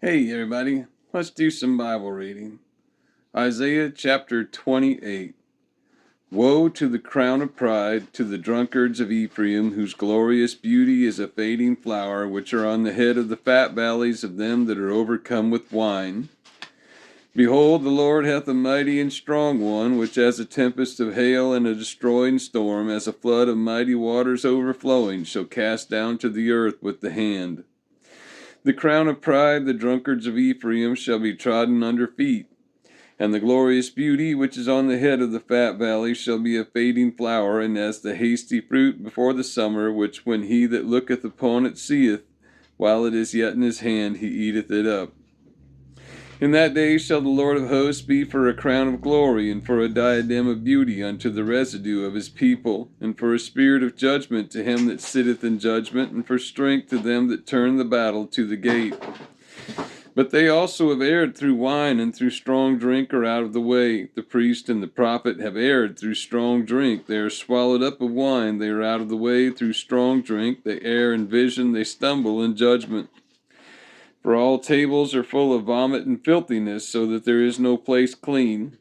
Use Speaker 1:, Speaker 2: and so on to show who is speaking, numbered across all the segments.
Speaker 1: Hey everybody, let's do some Bible reading. Isaiah chapter 28. Woe to the crown of pride, to the drunkards of Ephraim, whose glorious beauty is a fading flower, which are on the head of the fat valleys of them that are overcome with wine. Behold, the Lord hath a mighty and strong one, which as a tempest of hail and a destroying storm, as a flood of mighty waters overflowing, shall cast down to the earth with the hand. The crown of pride, the drunkards of Ephraim, shall be trodden under feet, and the glorious beauty which is on the head of the fat valley shall be a fading flower, and as the hasty fruit before the summer, which when he that looketh upon it seeth, while it is yet in his hand, he eateth it up. In that day shall the Lord of hosts be for a crown of glory, and for a diadem of beauty unto the residue of his people, and for a spirit of judgment to him that sitteth in judgment, and for strength to them that turn the battle to the gate. But they also have erred through wine, and through strong drink are out of the way. The priest and the prophet have erred through strong drink. They are swallowed up of wine, they are out of the way through strong drink. They err in vision, they stumble in judgment. For all tables are full of vomit and filthiness, so that there is no place clean.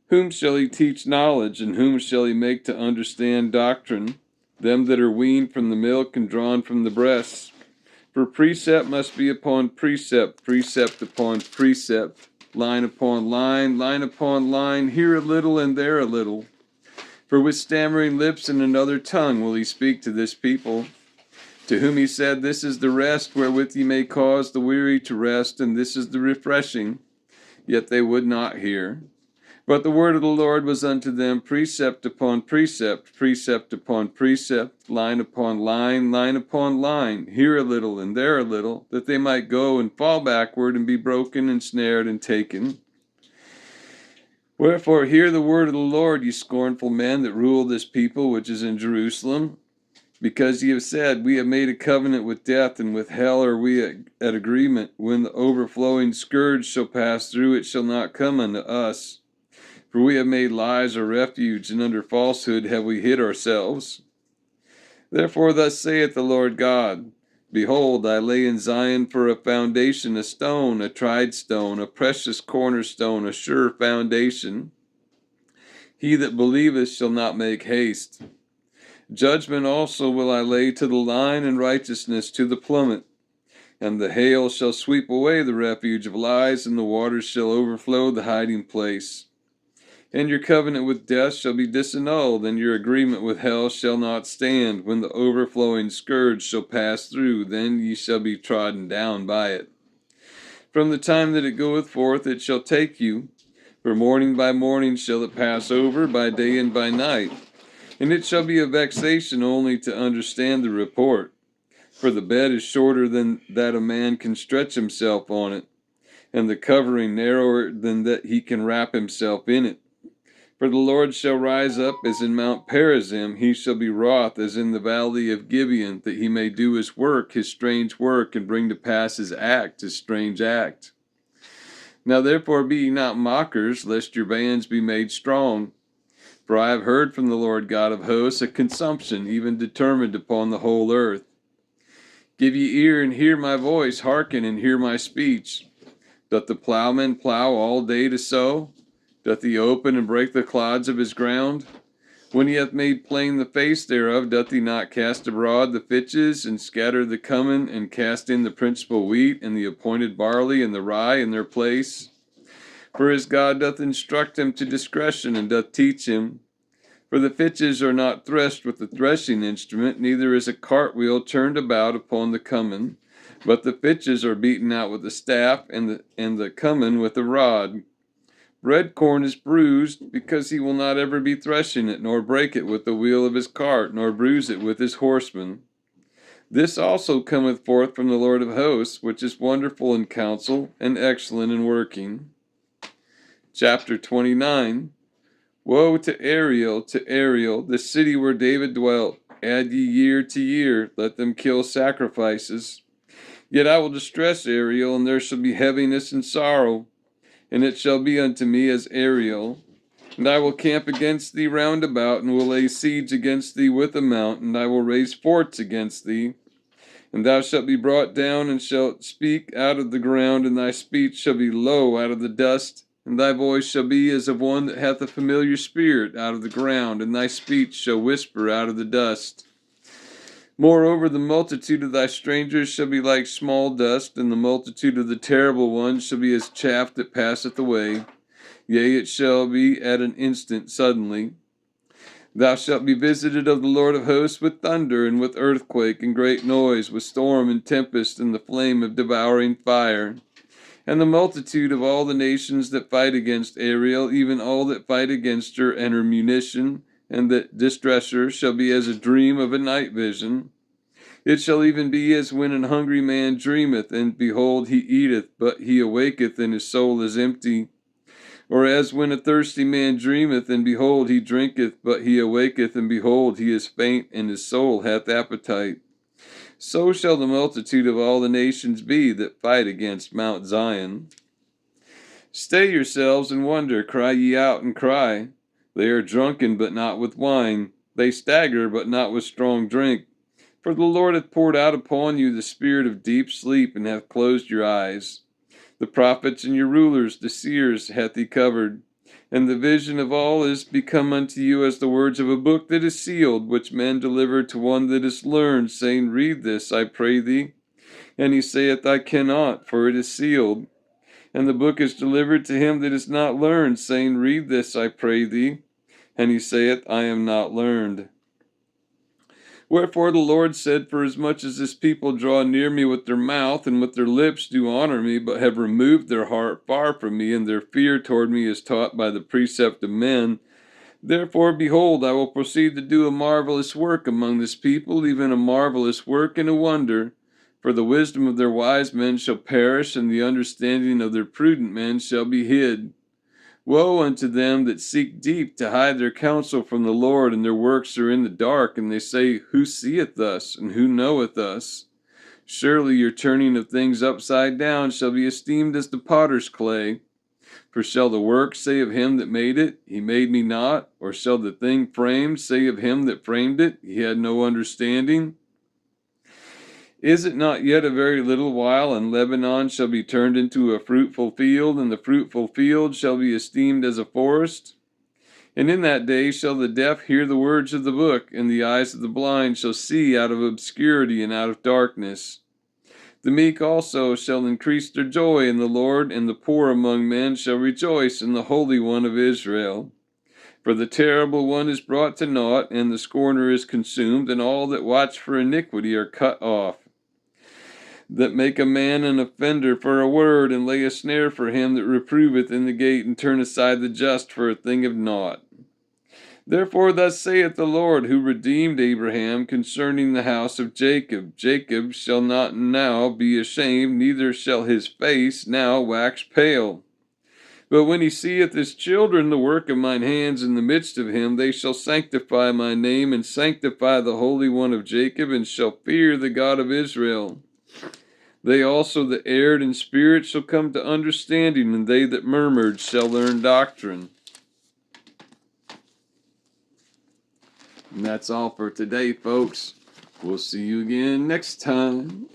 Speaker 1: Whom shall he teach knowledge, and whom shall he make to understand doctrine? Them that are weaned from the milk and drawn from the breasts. For precept must be upon precept, precept upon precept, line upon line, line upon line, here a little and there a little. For with stammering lips and another tongue will he speak to this people, to whom he said, This is the rest wherewith ye may cause the weary to rest, and this is the refreshing. Yet they would not hear. But the word of the Lord was unto them precept upon precept, precept upon precept, line upon line, line upon line, here a little and there a little, that they might go and fall backward and be broken and snared and taken. Wherefore hear the word of the Lord, ye scornful men that rule this people which is in Jerusalem. Because ye have said, We have made a covenant with death, and with hell are we at agreement. When the overflowing scourge shall pass through, it shall not come unto us. For we have made lies our refuge, and under falsehood have we hid ourselves. Therefore thus saith the Lord God, Behold, I lay in Zion for a foundation, a stone, a tried stone, a precious cornerstone, a sure foundation. He that believeth shall not make haste. Judgment also will I lay to the line, and righteousness to the plummet. And the hail shall sweep away the refuge of lies, and the waters shall overflow the hiding place. And your covenant with death shall be disannulled, and your agreement with hell shall not stand. When the overflowing scourge shall pass through, then ye shall be trodden down by it. From the time that it goeth forth it shall take you, for morning by morning shall it pass over, by day and by night. And it shall be a vexation only to understand the report. For the bed is shorter than that a man can stretch himself on it, and the covering narrower than that he can wrap himself in it. For the Lord shall rise up as in Mount Perazim, he shall be wroth as in the valley of Gibeon, that he may do his work, his strange work, and bring to pass his act, his strange act. Now therefore be ye not mockers, lest your bands be made strong. For I have heard from the Lord God of hosts a consumption, even determined upon the whole earth. Give ye ear and hear my voice, hearken and hear my speech. Doth the plowman plow all day to sow? Doth he open and break the clods of his ground? When he hath made plain the face thereof, doth he not cast abroad the fitches, and scatter the cumin, and cast in the principal wheat, and the appointed barley, and the rye in their place? For his God doth instruct him to discretion, and doth teach him. For the fitches are not threshed with the threshing instrument, neither is a cartwheel turned about upon the cumin, but the fitches are beaten out with a staff, and the cumin with a rod. Red corn is bruised, because he will not ever be threshing it, nor break it with the wheel of his cart, nor bruise it with his horsemen. This also cometh forth from the Lord of hosts, which is wonderful in counsel, and excellent in working. Chapter 29. Woe to Ariel, the city where David dwelt. Add ye year to year, let them kill sacrifices. Yet I will distress Ariel, and there shall be heaviness and sorrow. And it shall be unto me as Ariel. And I will camp against thee round about, and will lay siege against thee with a mount, and I will raise forts against thee. And thou shalt be brought down, and shalt speak out of the ground, and thy speech shall be low out of the dust, and thy voice shall be as of one that hath a familiar spirit out of the ground, and thy speech shall whisper out of the dust. Moreover, the multitude of thy strangers shall be like small dust, and the multitude of the terrible ones shall be as chaff that passeth away. Yea, it shall be at an instant suddenly. Thou shalt be visited of the Lord of hosts with thunder, and with earthquake, and great noise, with storm and tempest, and the flame of devouring fire. And the multitude of all the nations that fight against Ariel, even all that fight against her and her munition, and that distress her, shall be as a dream of a night vision. It shall even be as when an hungry man dreameth, and behold, he eateth, but he awaketh, and his soul is empty. Or as when a thirsty man dreameth, and behold, he drinketh, but he awaketh, and behold, he is faint, and his soul hath appetite. So shall the multitude of all the nations be that fight against Mount Zion. Stay yourselves and wonder, cry ye out and cry. They are drunken, but not with wine. They stagger, but not with strong drink. For the Lord hath poured out upon you the spirit of deep sleep, and hath closed your eyes. The prophets and your rulers, the seers, hath he covered. And the vision of all is become unto you as the words of a book that is sealed, which men deliver to one that is learned, saying, Read this, I pray thee. And he saith, I cannot, for it is sealed. And the book is delivered to him that is not learned, saying, Read this, I pray thee. And he saith, I am not learned. Wherefore the Lord said, Forasmuch as this people draw near me with their mouth, and with their lips do honor me, but have removed their heart far from me, and their fear toward me is taught by the precept of men, therefore, behold, I will proceed to do a marvelous work among this people, even a marvelous work and a wonder. For the wisdom of their wise men shall perish, and the understanding of their prudent men shall be hid. Woe unto them that seek deep to hide their counsel from the Lord, and their works are in the dark, and they say, Who seeth us, and who knoweth us? Surely your turning of things upside down shall be esteemed as the potter's clay. For shall the work say of him that made it, He made me not? Or shall the thing framed say of him that framed it, He had no understanding? Is it not yet a very little while, and Lebanon shall be turned into a fruitful field, and the fruitful field shall be esteemed as a forest? And in that day shall the deaf hear the words of the book, and the eyes of the blind shall see out of obscurity and out of darkness. The meek also shall increase their joy in the Lord, and the poor among men shall rejoice in the Holy One of Israel. For the terrible one is brought to naught, and the scorner is consumed, and all that watch for iniquity are cut off. That make a man an offender for a word, and lay a snare for him that reproveth in the gate, and turn aside the just for a thing of naught. Therefore thus saith the Lord, who redeemed Abraham, concerning the house of Jacob, Jacob shall not now be ashamed, neither shall his face now wax pale. But when he seeth his children, the work of mine hands in the midst of him, they shall sanctify my name, and sanctify the Holy One of Jacob, and shall fear the God of Israel. They also that erred in spirit shall come to understanding, and they that murmured shall learn doctrine. And that's all for today, folks. We'll see you again next time.